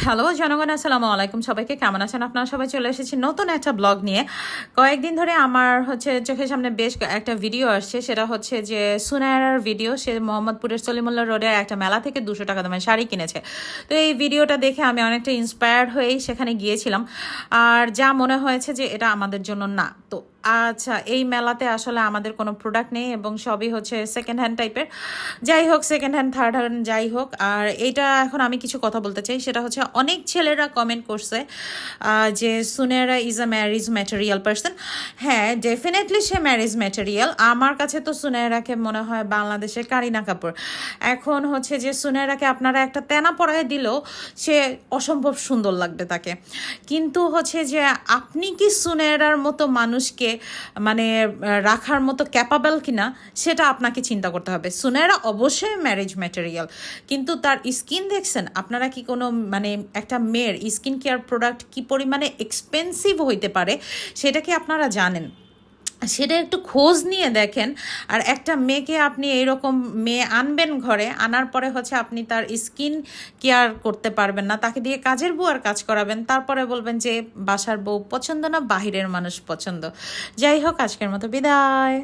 Hello জনগণ, আসসালামু আলাইকুম। সবাইকে কেমন আছেন আপনারা? সবাই চলে এসেছি নতুন একটা ব্লগ নিয়ে। কয়েকদিন ধরে আমার চোখের সামনে বেশ একটা ভিডিও আসছে, সেটা হচ্ছে যে সুনায়রার ভিডিও। সে মোহাম্মদপুরের সলিমুল্লাহ রোডে একটা মেলা থেকে 200 টাকা দামের শাড়ি কিনেছে। তো এই ভিডিওটা দেখে আমি অনেকটা ইন্সপায়ার্ড হয়েই সেখানে গিয়েছিলাম। আর যা মনে হয়েছে যে এটা আমাদের জন্য না। তো আচ্ছা, এই মেলাতে আসলে আমাদের কোনো প্রোডাক্ট নেই এবং সবই হচ্ছে সেকেন্ড হ্যান্ড টাইপের। যাই হোক, সেকেন্ড হ্যান্ড থার্ড হ্যান্ড যাই হোক। আর এইটা এখন আমি কিছু কথা বলতে চাই, সেটা হচ্ছে অনেক ছেলেরা কমেন্ট করছে যে Sunera is a marriage material person. হ্যাঁ, ডেফিনেটলি সে ম্যারিজ ম্যাটেরিয়াল। আমার কাছে তো সুনেরাকে মনে হয় বাংলাদেশের কারিনা কাপুর। এখন হচ্ছে যে সুনেরাকে আপনারা একটা তেনা পরায় দিলেও সে অসম্ভব সুন্দর লাগবে তাকে। কিন্তু হচ্ছে যে আপনি কি সুনেরার মতো মানুষকে মানে রাখার মতো ক্যাপাবল কিনা সেটা আপনাকে চিন্তা করতে হবে। সুনেরা অবশ্যই ম্যারেজ ম্যাটেরিয়াল, কিন্তু তার স্কিন দেখছেন আপনারা? কি কোনো মানে একটা মেয়ের স্কিন কেয়ার প্রোডাক্ট কি পরিমাণে এক্সপেন্সিভ হইতে পারে সেটা কি আপনারা জানেন? সেটা একটু খোঁজ নিয়ে দেখেন। আর একটা মেয়েকে আপনি এইরকম মেয়ে আনবেন ঘরে, আনার পরে হচ্ছে আপনি তার স্কিন কেয়ার করতে পারবেন না, তাকে দিয়ে কাজের বুয়ার কাজ করাবেন, তারপরে বলবেন যে বাসার বউ পছন্দ না, বাহিরের মানুষ পছন্দ। যাই হোক, আজকের মতো বিদায়।